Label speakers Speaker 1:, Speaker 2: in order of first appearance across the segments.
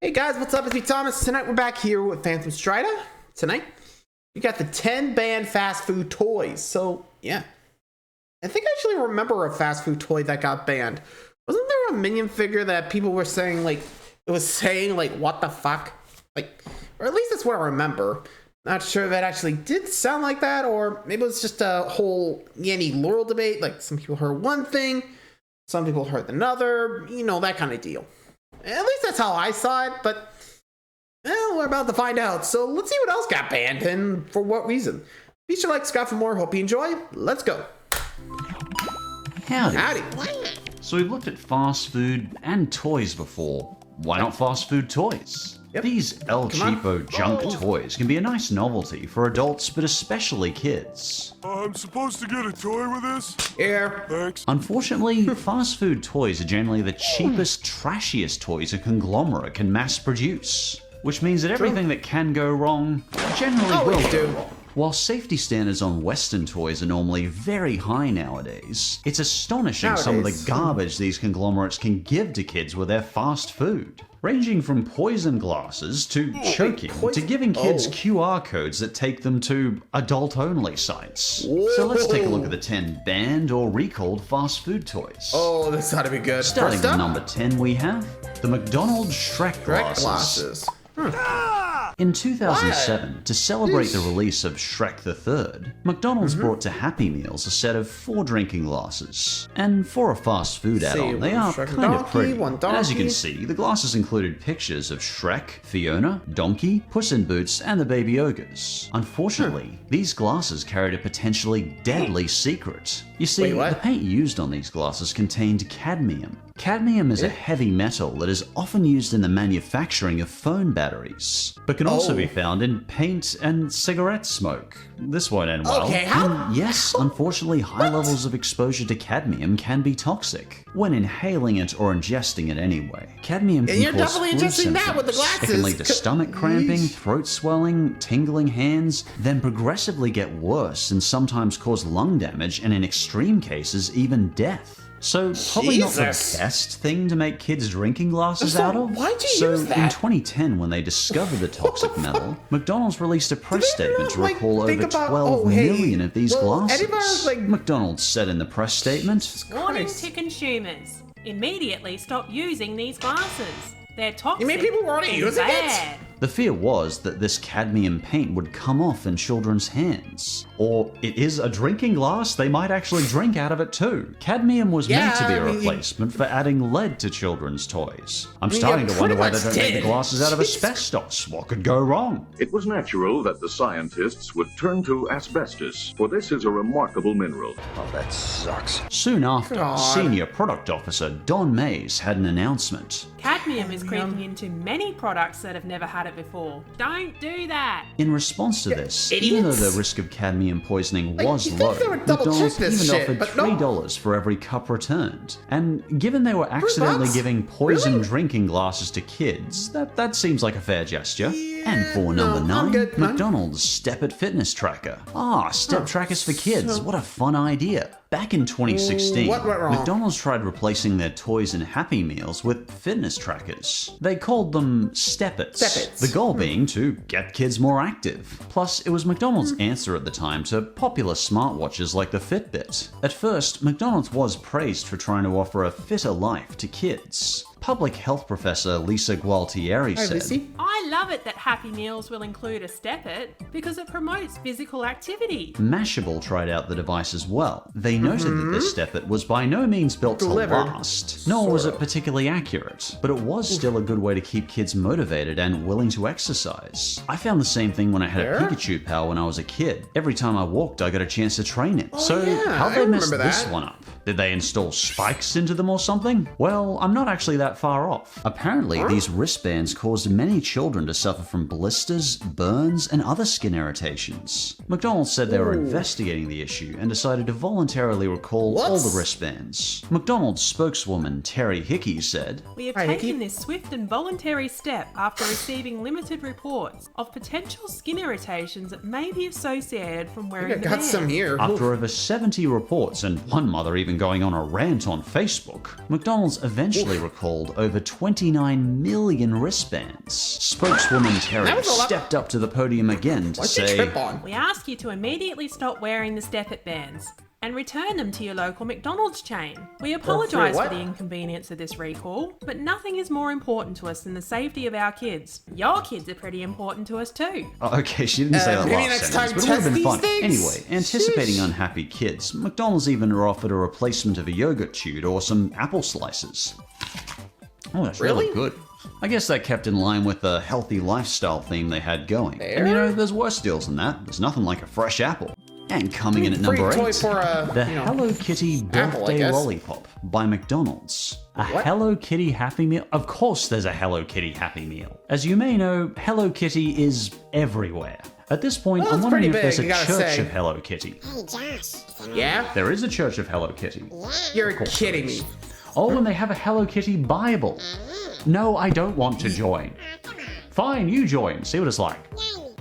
Speaker 1: Hey guys, what's up? It's me, Thomas. Tonight we're back here with Phantom Strider. Tonight, we got the 10 banned fast food toys. So, yeah. I think I actually remember a fast food toy that got banned. Wasn't there a Minion figure that people were saying, like, it was saying, like, what the fuck? Like, or at least that's what I remember. Not sure if that actually did sound like that, or maybe it was just a whole Yanny Laurel debate. Like, some people heard one thing, some people heard another, you know, that kind of deal. At least that's how I saw it, but well, we're about to find out. So let's see what else got banned and for what reason. Be sure to like, subscribe for more. Hope you enjoy. Let's go.
Speaker 2: Howdy. So we've looked at fast food and toys before. Why not fast food toys?
Speaker 1: Yep.
Speaker 2: These El Cheapo junk toys can be a nice novelty for adults, but especially kids.
Speaker 3: I'm supposed to get a toy with this?
Speaker 1: Yeah.
Speaker 3: Thanks.
Speaker 2: Unfortunately, fast food toys are generally the cheapest, trashiest toys a conglomerate can mass produce. Which means that everything that can go wrong generally will go wrong. While safety standards on Western toys are normally very high nowadays, it's astonishing some of the garbage these conglomerates can give to kids with their fast food. Ranging from poison glasses to choking to giving kids QR codes that take them to adult-only sites. So let's take a look at the 10 banned or recalled fast food toys.
Speaker 1: Oh, this ought to be good.
Speaker 2: Starting with number 10 we have the McDonald's Shrek glasses. In 2007, to celebrate the release of Shrek the Third, McDonald's brought to Happy Meals a set of 4 drinking glasses. And for a fast food add-on, they are kind of pretty. And as you can see, the glasses included pictures of Shrek, Fiona, Donkey, Puss in Boots, and the Baby Ogres. Unfortunately, these glasses carried a potentially deadly secret. You see, the paint used on these glasses contained cadmium. Cadmium is a heavy metal that is often used in the manufacturing of phone batteries, but can also be found in paint and cigarette smoke. This won't end well. And yes, unfortunately, high levels of exposure to cadmium can be toxic when inhaling it or ingesting it anyway. Cadmium can cause flu symptoms. It can lead to stomach cramping, throat swelling, tingling hands, then progressively get worse and sometimes cause lung damage and in extreme cases even death. So, probably not the best thing to make kids drinking glasses out of.
Speaker 1: Why'd you use that?
Speaker 2: In 2010, when they discovered the toxic metal, McDonald's released a press statement to recall over 12 million of these glasses. McDonald's said in the press statement,
Speaker 4: "Warning to consumers, immediately stop using these glasses. They're toxic.
Speaker 1: You mean people were already using it?
Speaker 2: The fear was that this cadmium paint would come off in children's hands. Or it is a drinking glass, they might actually drink out of it too. Cadmium was meant to be a replacement for adding lead to children's toys. I'm starting to wonder why they don't make the glasses out of asbestos. What could go wrong?
Speaker 5: It was natural that the scientists would turn to asbestos, for this is a remarkable mineral.
Speaker 3: Oh, that sucks.
Speaker 2: Soon after, Senior Product Officer Don Mays had an announcement.
Speaker 4: Cadmium is creeping into many products that have never had it before. Don't do that.
Speaker 2: In response to this, even though the risk of cadmium poisoning was low, McDonald's even offered $3 for every cup returned. And given they were accidentally giving poison drinking glasses to kids, that seems like a fair gesture. And for number 9, McDonald's Step It Fitness Tracker. Step trackers for kids, what a fun idea. Back in 2016, McDonald's tried replacing their toys and Happy Meals with fitness trackers. They called them Step-Its, the goal being to get kids more active. Plus, it was McDonald's answer at the time to popular smartwatches like the Fitbit. At first, McDonald's was praised for trying to offer a fitter life to kids. Public health professor Lisa Gualtieri said,
Speaker 4: "I love it that Happy Meals will include a Step-It because it promotes physical activity."
Speaker 2: Mashable tried out the device as well. They noted that the Step-It was by no means built to last, nor was it particularly accurate, but it was still a good way to keep kids motivated and willing to exercise. I found the same thing when I had a Pikachu pal when I was a kid. Every time I walked, I got a chance to train it. How'd they mess this one up? Did they install spikes into them or something? Well, I'm not actually that far off. Apparently, these wristbands caused many children to suffer from blisters, burns, and other skin irritations. McDonald's said they were investigating the issue and decided to voluntarily recall all the wristbands. McDonald's spokeswoman Terry Hickey said,
Speaker 4: "We have taken this swift and voluntary step after receiving limited reports of potential skin irritations that may be associated from wearing the band."
Speaker 1: Some here.
Speaker 2: After over 70 reports and one mother even even going on a rant on Facebook, McDonald's eventually recalled over 29 million wristbands. Spokeswoman Terry stepped up to the podium again to say,
Speaker 4: "We ask you to immediately stop wearing the step-it bands and return them to your local McDonald's chain. We apologise for the inconvenience of this recall, but nothing is more important to us than the safety of our kids. Your kids are pretty important to us too."
Speaker 2: Oh, okay, she didn't say that last sentence, but it would have been funny. Anyway, anticipating unhappy kids, McDonald's even offered a replacement of a yogurt tube or some apple slices. Oh, that's really good. I guess that kept in line with the healthy lifestyle theme they had going. And you know, there's worse deals than that. There's nothing like a fresh apple. And coming in at number 8, the Hello Kitty Birthday Lollipop by McDonald's. A Hello Kitty Happy Meal? Of course there's a Hello Kitty Happy Meal. As you may know, Hello Kitty is everywhere. At this point, I'm wondering if there's a church of Hello Kitty.
Speaker 6: Hey Josh.
Speaker 1: Yeah?
Speaker 2: There is a church of Hello Kitty.
Speaker 1: You're kidding me.
Speaker 2: Oh, and they have a Hello Kitty Bible. No, I don't want to join. Fine, you join. See what it's like.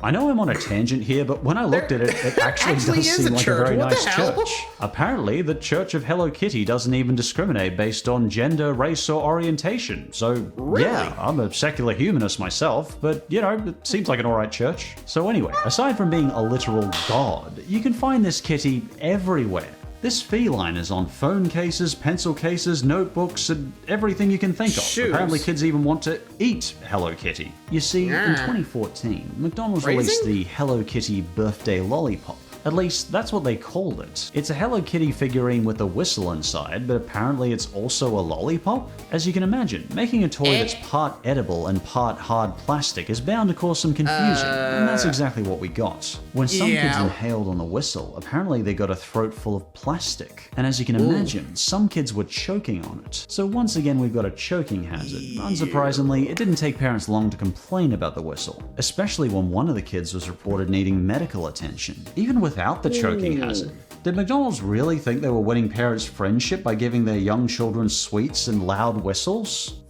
Speaker 2: I know I'm on a tangent here, but when I looked at it, it actually does seem like a very nice church. Apparently, the Church of Hello Kitty doesn't even discriminate based on gender, race, or orientation. So, yeah, I'm a secular humanist myself, but, you know, it seems like an alright church. So anyway, aside from being a literal god, you can find this kitty everywhere. This feline is on phone cases, pencil cases, notebooks, and everything you can think of. Apparently kids even want to eat Hello Kitty. You see, in 2014, McDonald's released the Hello Kitty Birthday Lollipop. At least, that's what they called it. It's a Hello Kitty figurine with a whistle inside, but apparently it's also a lollipop? As you can imagine, making a toy that's part edible and part hard plastic is bound to cause some confusion, and that's exactly what we got. When some kids inhaled on the whistle, apparently they got a throat full of plastic. And as you can imagine, some kids were choking on it. So once again, we've got a choking hazard. Unsurprisingly, it didn't take parents long to complain about the whistle, especially when one of the kids was reported needing medical attention. Even without the choking hazard. Did McDonald's really think they were winning parents' friendship by giving their young children sweets and loud whistles?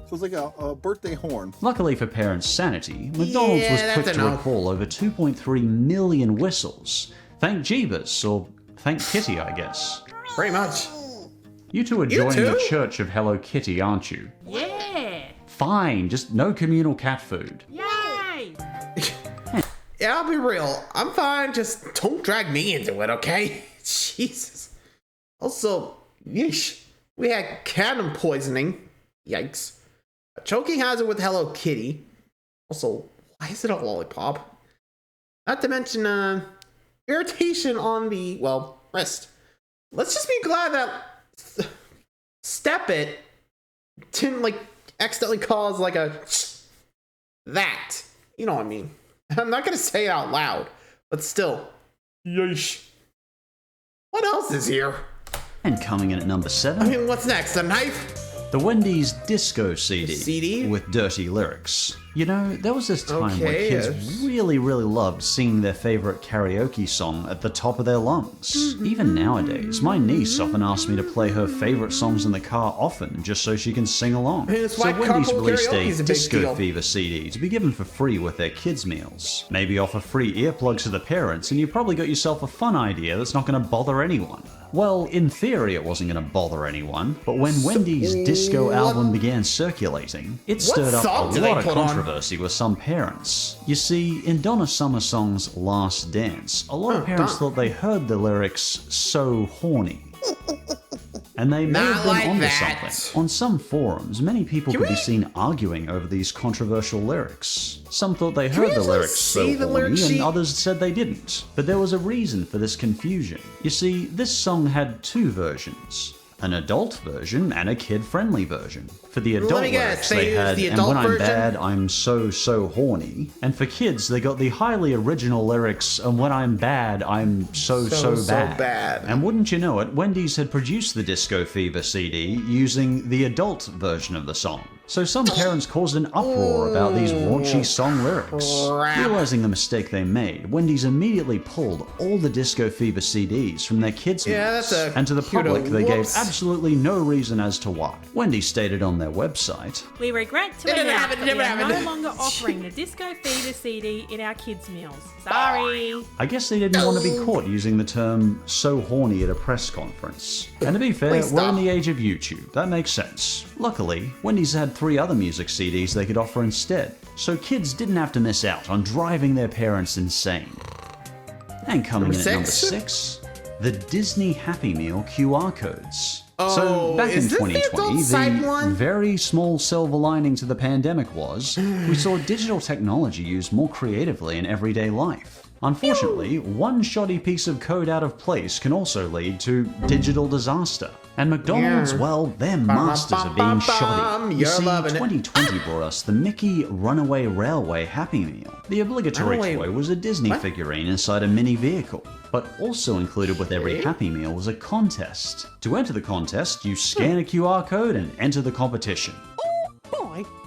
Speaker 7: So it's like a birthday horn.
Speaker 2: Luckily for parents' sanity, McDonald's was quick to recall over 2.3 million whistles. Thank Jeebus, or thank Kitty, I guess.
Speaker 1: Pretty much.
Speaker 2: You two are joining the Church of Hello Kitty, aren't you?
Speaker 4: Yeah!
Speaker 2: Fine, just no communal cat food.
Speaker 4: Yay!
Speaker 1: Yeah, I'll be real. I'm fine. Just don't drag me into it, okay? Jesus. Also, yeesh. We had cannon poisoning. Yikes. A choking hazard with Hello Kitty. Also, why is it a lollipop? Not to mention, irritation on the, well, wrist. Let's just be glad that Step It didn't, like, accidentally cause, like, that. You know what I mean? I'm not gonna say it out loud, but still. Yeesh. What else is here?
Speaker 2: And coming in at number 7.
Speaker 1: I mean, what's next? A knife?
Speaker 2: The Wendy's Disco CD.
Speaker 1: CD?
Speaker 2: With dirty lyrics. You know, there was this time where kids really loved singing their favorite karaoke song at the top of their lungs. Even nowadays, my niece often asks me to play her favorite songs in the car often, just so she can sing along. So Wendy's released a Disco Fever CD to be given for free with their kids' meals. Maybe offer free earplugs to the parents, and you probably got yourself a fun idea that's not going to bother anyone. Well, in theory it wasn't going to bother anyone, but when Wendy's disco album began circulating, it stirred up a lot of controversy with some parents. You see, in Donna Summer song's Last Dance, a lot of parents thought they heard the lyrics "so horny." And they may have been onto something. On some forums, many people could be seen arguing over these controversial lyrics. Some thought they heard the lyrics "so horny," and others said they didn't. But there was a reason for this confusion. You see, this song had 2 versions. An adult version and a kid-friendly version. For the adult lyrics, they had "and when I'm bad, I'm so horny." And for kids, they got the highly original lyrics, "and when I'm bad, I'm so bad." And wouldn't you know it, Wendy's had produced the Disco Fever CD using the adult version of the song. So some parents caused an uproar about these raunchy song lyrics. Realizing the mistake they made, Wendy's immediately pulled all the Disco Fever CDs from their kids' meals, and to the public they gave absolutely no reason as to why. Wendy's stated on their website,
Speaker 4: "We regret to announce that we are no longer offering the Disco Fever CD in our kids' meals. Sorry."
Speaker 2: I guess they didn't want to be caught using the term "so horny" at a press conference. And to be fair, we're in the age of YouTube. That makes sense. Luckily, Wendy's had 3 other music CDs they could offer instead, so kids didn't have to miss out on driving their parents insane. And coming in at number 6, the Disney Happy Meal QR Codes. So back in 2020, the very small silver lining to the pandemic was we saw digital technology used more creatively in everyday life. Unfortunately, one shoddy piece of code out of place can also lead to digital disaster. And McDonald's, well, they're masters of being shoddy. You see, 2020 brought us the Mickey Runaway Railway Happy Meal. The obligatory toy was a Disney figurine inside a mini vehicle. But also included with every Happy Meal was a contest. To enter the contest, you scan a QR code and enter the competition.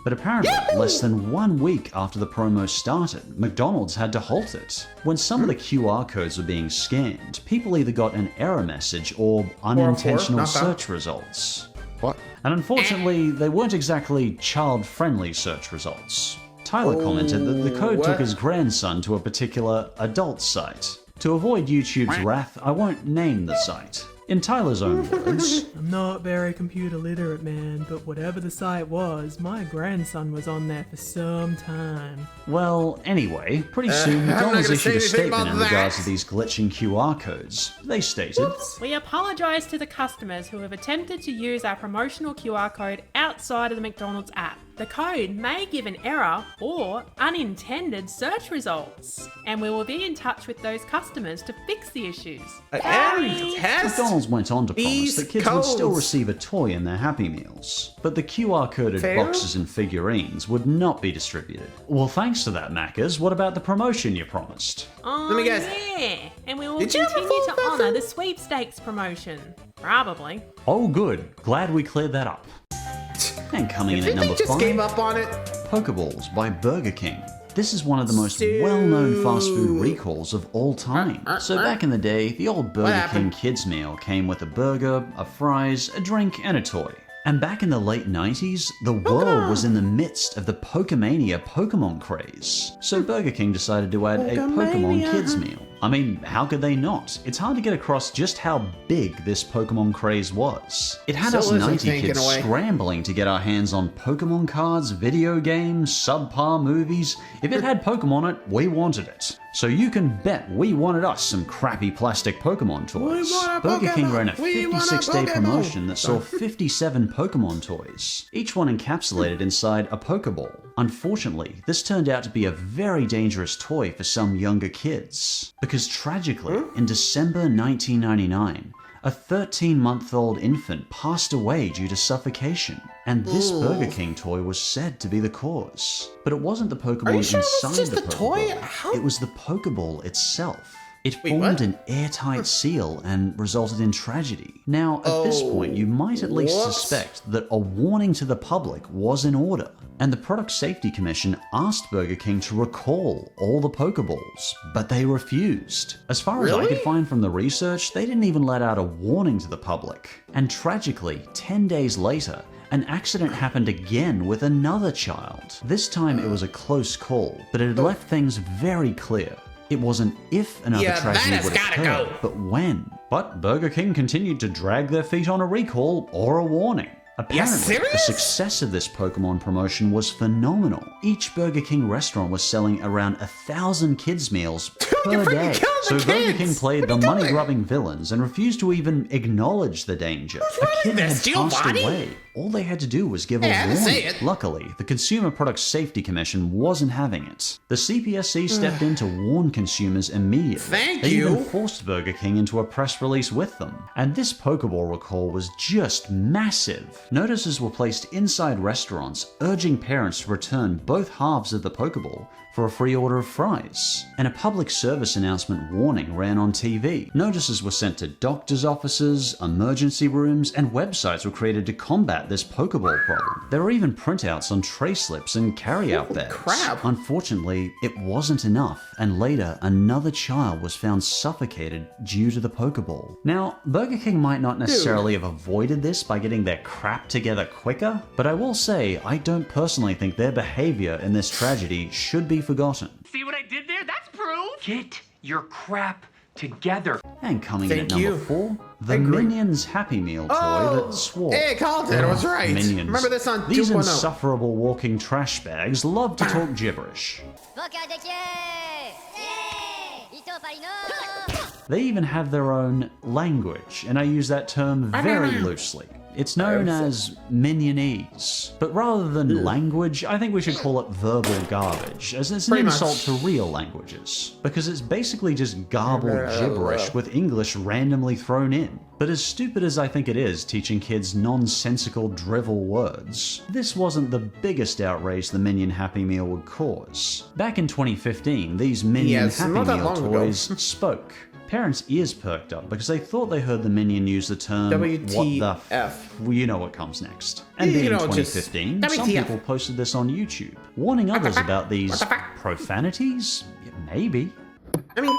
Speaker 2: But apparently, less than 1 week after the promo started, McDonald's had to halt it. When some of the QR codes were being scanned, people either got an error message or unintentional search results.
Speaker 7: What?
Speaker 2: And unfortunately, they weren't exactly child-friendly search results. Tyler commented that the code took his grandson to a particular adult site. To avoid YouTube's wrath, I won't name the site. In Tyler's own words,
Speaker 4: "I'm not very computer literate, man, but whatever the site was, my grandson was on there for some time."
Speaker 2: Well, anyway, pretty soon McDonald's issued a statement in regards to these glitching QR codes. They stated,
Speaker 4: "We apologise to the customers who have attempted to use our promotional QR code outside of the McDonald's app. The code may give an error or unintended search results, and we will be in touch with those customers to fix the issues."
Speaker 2: McDonald's went on to promise that kids would still receive a toy in their Happy Meals, but the QR-coded boxes and figurines would not be distributed. Well, thanks to that, Maccas, what about the promotion you promised?
Speaker 4: Oh,
Speaker 1: Let me guess.
Speaker 4: yeah, and we will continue to honour the sweepstakes promotion. Probably.
Speaker 2: Oh good, glad we cleared that up. And coming in at number 5,
Speaker 1: gave up on it.
Speaker 2: Pokeballs by Burger King. This is one of the most well-known fast food recalls of all time. So back in the day, the old Burger King kids meal came with a burger, a fries, a drink, and a toy. And back in the late 90s, the world was in the midst of the Pokemania Pokemon craze. So Burger King decided to add a Pokemon kids meal. I mean, how could they not? It's hard to get across just how big this Pokemon craze was. It had us 90 kids scrambling to get our hands on Pokemon cards, video games, subpar movies. If it had Pokemon in it, we wanted it. So you can bet we wanted us some crappy plastic Pokemon toys. Burger King ran a 56-day promotion that saw 57 Pokemon toys, each one encapsulated inside a Pokeball. Unfortunately, this turned out to be a very dangerous toy for some younger kids, because tragically, in December 1999, a 13-month-old infant passed away due to suffocation, and this Burger King toy was said to be the cause. But it wasn't the Pokemon inside the Pokeball, it was the Pokeball itself. It formed an airtight seal and resulted in tragedy. Now, at this point, you might at least suspect that a warning to the public was in order, and the Product Safety Commission asked Burger King to recall all the Pokeballs, but they refused. As far as I could find from the research, they didn't even let out a warning to the public. And tragically, 10 days later, an accident happened again with another child. This time it was a close call, but it had left things very clear. It wasn't if another tragedy would occur, but when. But Burger King continued to drag their feet on a recall or a warning. Apparently, the success of this Pokemon promotion was phenomenal. Each Burger King restaurant was selling around 1,000 kids meals per day. So Burger King played the money-grubbing villains and refused to even acknowledge the danger. A kid had passed away. All they had to do was give a warning. Luckily, the Consumer Product Safety Commission wasn't having it. The CPSC stepped in to warn consumers immediately. They even forced Burger King into a press release with them. And this Pokeball recall was just massive. Notices were placed inside restaurants, urging parents to return both halves of the Pokeball for a free order of fries. And a public survey service announcement warning ran on TV. Notices were sent to doctors' offices, emergency rooms, and websites were created to combat this Pokeball problem. There were even printouts on tray slips and carry-out bags.
Speaker 1: Crap.
Speaker 2: Unfortunately, it wasn't enough, and later another child was found suffocated due to the Pokeball. Now, Burger King might not necessarily have avoided this by getting their crap together quicker, but I will say I don't personally think their behavior in this tragedy should be forgotten.
Speaker 6: See what I did there? That's proof! Get your crap together.
Speaker 2: And coming in at number 4, the Minions Happy Meal toy that swore.
Speaker 1: Hey, Carlton, I was right.
Speaker 2: Minions.
Speaker 1: Remember this on 2.0.
Speaker 2: These insufferable walking trash bags love to talk gibberish. They even have their own language, and I use that term very loosely. It's known as Minionese, but rather than language, I think we should call it verbal garbage, as it's an insult to real languages, because it's basically just garbled gibberish with English randomly thrown in. But as stupid as I think it is teaching kids nonsensical drivel words, this wasn't the biggest outrage the Minion Happy Meal would cause. Back in 2015, these Minion Happy Meal toys spoke. Parents' ears perked up because they thought they heard the Minion use the term
Speaker 1: WTF.
Speaker 2: what the f. Well, you know what comes next. And being 2015, some people posted this on YouTube, warning others about these profanities? Maybe.
Speaker 1: I mean,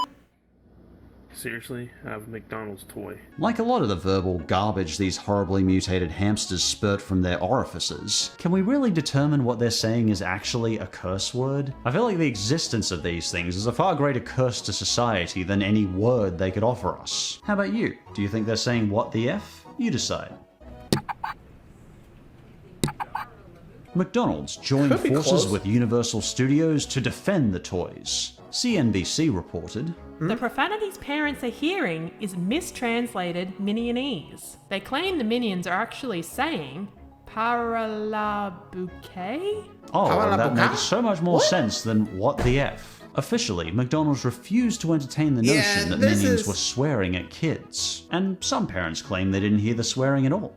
Speaker 8: seriously, I have a McDonald's toy.
Speaker 2: Like a lot of the verbal garbage these horribly mutated hamsters spurt from their orifices, can we really determine what they're saying is actually a curse word? I feel like the existence of these things is a far greater curse to society than any word they could offer us. How about you? Do you think they're saying what the F? You decide. McDonald's joined forces with Universal Studios to defend the toys. CNBC reported,
Speaker 4: The profanities parents are hearing is mistranslated Minionese. They claim the Minions are actually saying Paralabuke?
Speaker 2: oh, that makes so much more sense than what the F. Officially, McDonald's refused to entertain the notion that Minions were swearing at kids. And some parents claim they didn't hear the swearing at all.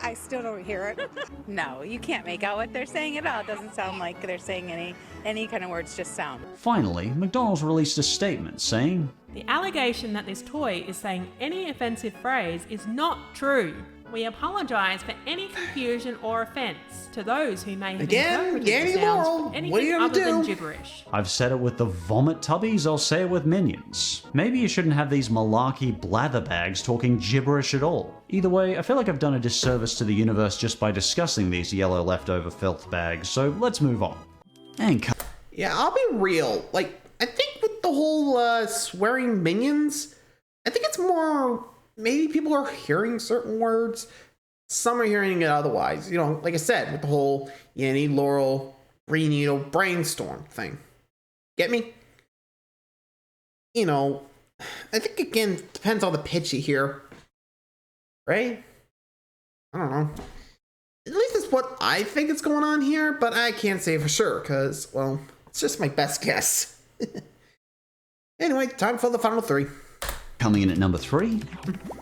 Speaker 9: I still don't hear it. No, you can't make out what they're saying at all. It doesn't sound like they're saying any kind of words, just sound.
Speaker 2: Finally, McDonald's released a statement saying,
Speaker 4: The allegation that this toy is saying any offensive phrase is not true. We apologise for any confusion or offence to those who may have interpreted the sounds anything other than gibberish.
Speaker 2: I've said it with the vomit tubbies, I'll say it with Minions. Maybe you shouldn't have these malarkey blather bags talking gibberish at all. Either way, I feel like I've done a disservice to the universe just by discussing these yellow leftover filth bags, so let's move on. And
Speaker 1: yeah, I'll be real. Like, I think with the whole swearing Minions, I think it's more... maybe people are hearing certain words. Some are hearing it otherwise. You know, like I said, with the whole Yanny, Laurel, Green Needle, brainstorm thing. Get me? You know, I think, again, depends on the pitch you hear. Right? I don't know. At least it's what I think is going on here, but I can't say for sure, because, well, it's just my best guess. Anyway, time for the final 3.
Speaker 2: Coming in at number 3,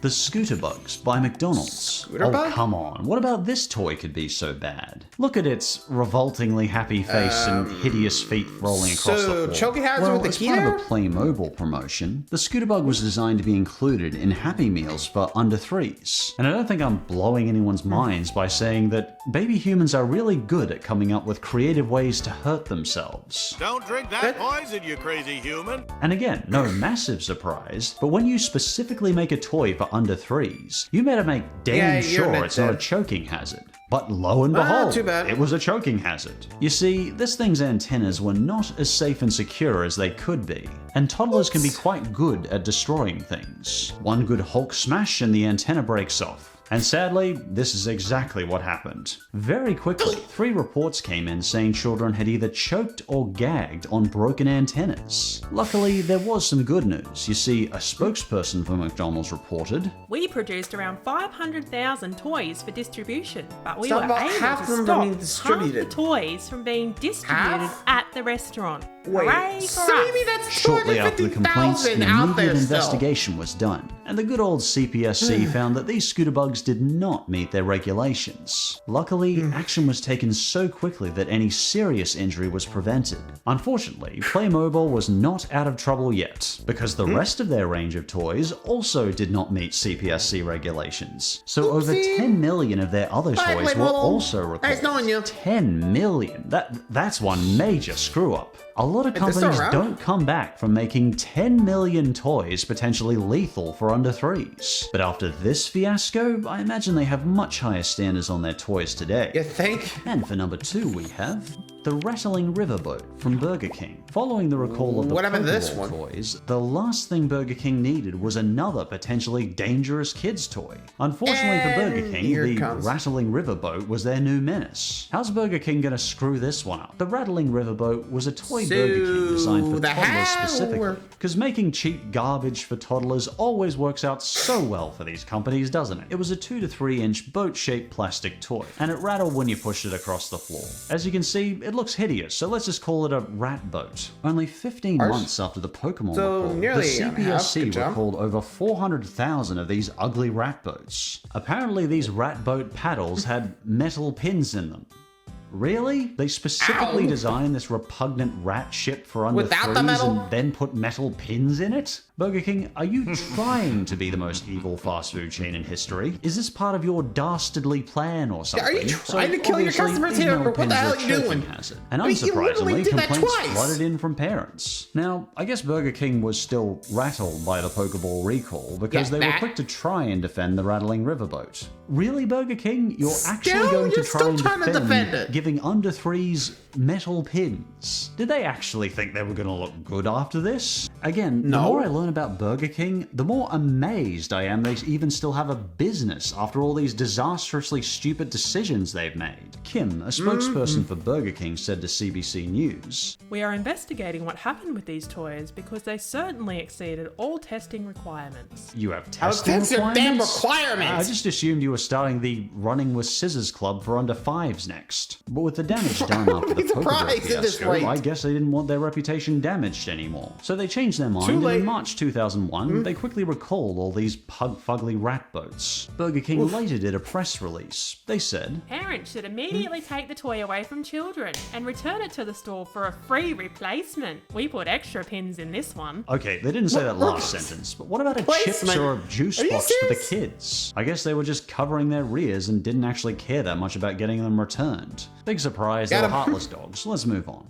Speaker 2: the Scooter Bugs by McDonald's. Oh, come on. What about this toy could be so bad? Look at its revoltingly happy face and hideous feet rolling across the floor.
Speaker 1: So, choking hazard with the key there?
Speaker 2: As part of a Playmobil promotion, the Scooter Bug was designed to be included in Happy Meals for under 3s. And I don't think I'm blowing anyone's minds by saying that baby humans are really good at coming up with creative ways to hurt themselves.
Speaker 3: Don't drink that poison, you crazy human.
Speaker 2: And again, no massive surprise, but when you specifically make a toy for under 3s, you better make damn sure it's not a choking hazard. But lo and behold, it was a choking hazard. You see, this thing's antennas were not as safe and secure as they could be, and toddlers can be quite good at destroying things. One good Hulk smash and the antenna breaks off. And sadly, this is exactly what happened. Very quickly, 3 reports came in saying children had either choked or gagged on broken antennas. Luckily, there was some good news. You see, a spokesperson for McDonald's reported,
Speaker 4: We produced around 500,000 toys for distribution, but we
Speaker 1: Stop
Speaker 4: were
Speaker 1: about
Speaker 4: able
Speaker 1: half
Speaker 4: to
Speaker 1: of them
Speaker 4: stop
Speaker 1: being
Speaker 4: half
Speaker 1: distributed.
Speaker 4: the toys from being distributed at the restaurant.
Speaker 1: Wait,
Speaker 4: Hooray for
Speaker 1: so
Speaker 4: us.
Speaker 1: maybe that's
Speaker 2: Shortly after the complaints, an
Speaker 1: 250,000 out
Speaker 2: immediate
Speaker 1: there still.
Speaker 2: investigation was done, and the good old CPSC found that these scooter bugs did not meet their regulations. Luckily, action was taken so quickly that any serious injury was prevented. Unfortunately, Playmobil was not out of trouble yet, because the rest of their range of toys also did not meet CPSC regulations. So over
Speaker 1: Oopsie.
Speaker 2: 10 million of their other
Speaker 1: Bye,
Speaker 2: toys were
Speaker 1: Playmobil.
Speaker 2: also recalled.
Speaker 1: Nice knowing you.
Speaker 2: 10 million. That's one major screw up. A lot of
Speaker 1: Is this
Speaker 2: companies
Speaker 1: around?
Speaker 2: don't come back from making 10 million toys potentially lethal for under 3s. But after this fiasco, I imagine they have much higher standards on their toys today.
Speaker 1: You think?
Speaker 2: And for number 2 we have the Rattling Riverboat from Burger King. Following the recall of the
Speaker 1: What happened to this
Speaker 2: Pokeball
Speaker 1: one?
Speaker 2: toys, the last thing Burger King needed was another potentially dangerous kids toy. Unfortunately for Burger
Speaker 1: And
Speaker 2: King,
Speaker 1: here it
Speaker 2: the
Speaker 1: comes.
Speaker 2: Rattling Riverboat was their new menace. How's Burger King gonna screw this one up? The Rattling Riverboat was a toy Burger King designed for
Speaker 1: the
Speaker 2: toddlers
Speaker 1: how?
Speaker 2: specifically. Because making cheap garbage for toddlers always works out so well for these companies, doesn't it? It was a 2 to 3 inch boat-shaped plastic toy, and it rattled when you pushed it across the floor. As you can see, it looks hideous, so let's just call it a rat boat. Only 15 months after the Pokemon
Speaker 1: So
Speaker 2: recall, the
Speaker 1: nearly on half.
Speaker 2: CPSC
Speaker 1: Good job.
Speaker 2: recalled over 400,000 of these ugly rat boats. Apparently these rat boat paddles had metal pins in them. Really? They specifically
Speaker 1: Ow.
Speaker 2: designed this repugnant rat ship for under
Speaker 1: Without the
Speaker 2: 3s
Speaker 1: metal?
Speaker 2: and then put metal pins in it? Burger King, are you trying to be the most evil fast food chain in history? Is this part of your dastardly plan or something?
Speaker 1: Are you trying to kill your
Speaker 2: obviously,
Speaker 1: customers
Speaker 2: these
Speaker 1: here?
Speaker 2: metal
Speaker 1: What the
Speaker 2: pins
Speaker 1: hell
Speaker 2: are
Speaker 1: are you
Speaker 2: choking
Speaker 1: doing?
Speaker 2: hazard. And
Speaker 1: I mean, you literally
Speaker 2: unsurprisingly,
Speaker 1: did that
Speaker 2: complaints
Speaker 1: twice.
Speaker 2: flooded in from parents. Now, I guess Burger King was still rattled by the Pokeball recall because
Speaker 1: Yeah,
Speaker 2: they were
Speaker 1: that.
Speaker 2: quick to try and defend the Rattling Riverboat. Really, Burger King? You're actually
Speaker 1: Still?
Speaker 2: going to
Speaker 1: You're
Speaker 2: try
Speaker 1: still
Speaker 2: and
Speaker 1: trying to defend it.
Speaker 2: giving under 3s metal pins? Did they actually think they were going to look good after this? Again, the
Speaker 1: No.
Speaker 2: more I learn about Burger King, the more amazed I am they even still have a business after all these disastrously stupid decisions they've made. Kim, a spokesperson for Burger King, said to CBC News,
Speaker 4: We are investigating what happened with these toys because they certainly exceeded all testing requirements.
Speaker 2: "You have
Speaker 1: How
Speaker 2: testing
Speaker 1: that's your damn
Speaker 2: requirements?
Speaker 1: requirements.
Speaker 2: I just assumed you were starting the Running with Scissors Club for under 5s next. But with the damage done after the
Speaker 1: Be surprised
Speaker 2: Pokeball
Speaker 1: at this
Speaker 2: fiasco,
Speaker 1: rate.
Speaker 2: I guess they didn't want their reputation damaged anymore. So they changed their mind,
Speaker 1: Too
Speaker 2: and
Speaker 1: late.
Speaker 2: in March 2001, they quickly recalled all these pug-fugly rat boats. Burger King later did a press release. They said,
Speaker 4: Parents should immediately take the toy away from children and return it to the store for a free replacement. We put extra pins in this one.
Speaker 2: okay, they didn't say that last sentence, but what about a chips
Speaker 1: Placement.
Speaker 2: or a juice
Speaker 1: Are you
Speaker 2: box for the
Speaker 1: serious?
Speaker 2: kids? I guess they were just covering their rears and didn't actually care that much about getting them returned. Big surprise, they
Speaker 1: Got
Speaker 2: were
Speaker 1: 'em.
Speaker 2: heartless dogs. Let's move on.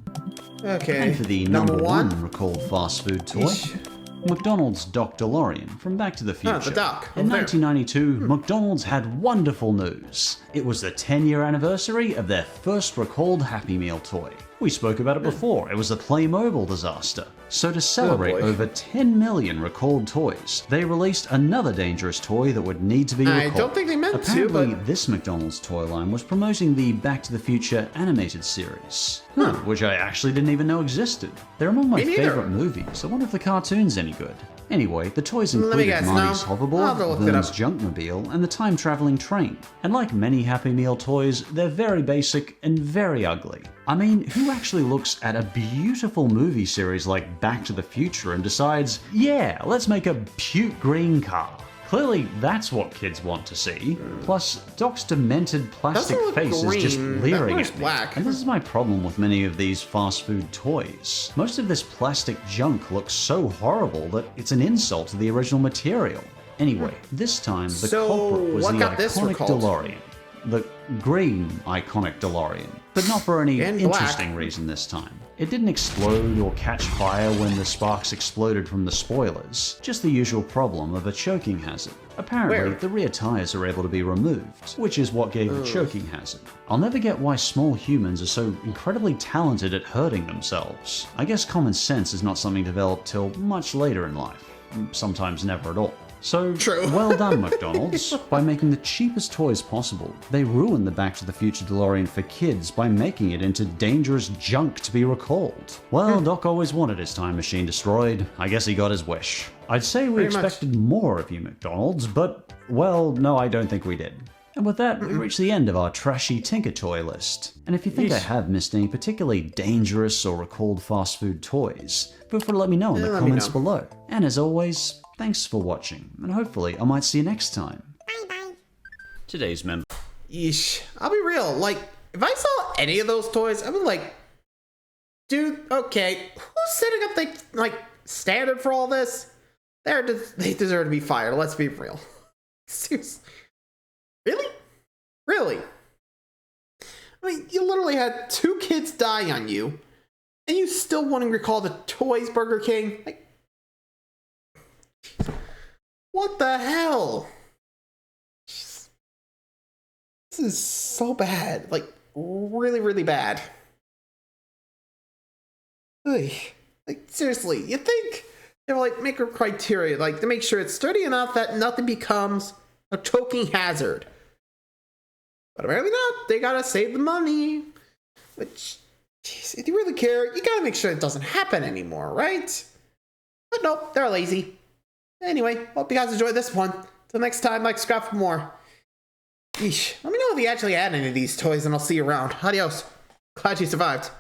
Speaker 1: Okay.
Speaker 2: And for the number one recalled fast food toy,
Speaker 1: Eesh.
Speaker 2: McDonald's Doc DeLorean from Back to the Future.
Speaker 1: the Doc,
Speaker 2: In
Speaker 1: over there.
Speaker 2: 1992, McDonald's had wonderful news. It was the 10-year anniversary of their first recalled Happy Meal toy. We spoke about it before, it was the Playmobil disaster. So to celebrate
Speaker 1: boy.
Speaker 2: over 10 million recalled toys, they released another dangerous toy that would need to be recalled.
Speaker 1: I don't think they meant to,
Speaker 2: Apparently,
Speaker 1: but-
Speaker 2: this McDonald's toy line was promoting the Back to the Future animated series, which I actually didn't even know existed. They're among my
Speaker 1: Me neither.
Speaker 2: favorite movies. I wonder if the cartoon's any good. Anyway, the toys
Speaker 1: Let me
Speaker 2: included
Speaker 1: guess,
Speaker 2: Marty's
Speaker 1: no. I'll
Speaker 2: hoverboard,
Speaker 1: have to look it
Speaker 2: Vern's
Speaker 1: up.
Speaker 2: junkmobile, and the time-traveling train. And like many Happy Meal toys, they're very basic and very ugly. I mean, who actually looks at a beautiful movie series like Back to the Future and decides, yeah, let's make a puke green car? Clearly, that's what kids want to see. Plus, Doc's demented plastic
Speaker 1: Doesn't look
Speaker 2: face is just
Speaker 1: green.
Speaker 2: leering
Speaker 1: That one's
Speaker 2: at me.
Speaker 1: black.
Speaker 2: And this is my problem with many of these fast food toys. Most of this plastic junk looks so horrible that it's an insult to the original material. Anyway, this time the
Speaker 1: So,
Speaker 2: culprit was
Speaker 1: what
Speaker 2: the
Speaker 1: got this
Speaker 2: iconic
Speaker 1: recalled?
Speaker 2: DeLorean. The green iconic DeLorean. But not for any
Speaker 1: And
Speaker 2: interesting
Speaker 1: black.
Speaker 2: reason this time. It didn't explode or catch fire when the sparks exploded from the spoilers, just the usual problem of a choking hazard. Apparently,
Speaker 1: Where?
Speaker 2: the rear tires are able to be removed, which is what gave the choking hazard. I'll never get why small humans are so incredibly talented at hurting themselves. I guess common sense is not something developed till much later in life, sometimes never at all. So,
Speaker 1: True.
Speaker 2: well done, McDonald's. By making the cheapest toys possible, they ruined the Back to the Future DeLorean for kids by making it into dangerous junk to be recalled. Well, Doc always wanted his time machine destroyed. I guess he got his wish. I'd say we
Speaker 1: Pretty much.
Speaker 2: expected more of you, McDonald's, but, well, no, I don't think we did. And with that, we reach the end of our trashy Tinker Toy list. And if you think I have missed any particularly dangerous or recalled fast food toys, feel free to let me know in the comments below. And as always, thanks for watching, and hopefully I might see you next time. Bye-bye. Today's member.
Speaker 1: Yeesh. I'll be real, like, if I saw any of those toys, I'd be like, dude, okay, who's setting up the, like, standard for all this? They deserve to be fired, let's be real. Seriously. Really? Really? I mean, you literally had 2 kids die on you, and you still want to recall the toys Burger King? Like, what the hell? This is so bad. Like, really, really bad. Ugh. Like, seriously, you think they were like, make a criteria, like, to make sure it's sturdy enough that nothing becomes a choking hazard. But apparently not. They gotta save the money. Which, jeez, if you really care, you gotta make sure it doesn't happen anymore, right? But nope, they're lazy. Anyway, hope you guys enjoyed this one. Till next time, like, subscribe for more. Yeesh. Let me know if you actually add any of these toys, and I'll see you around. Adios. Glad you survived.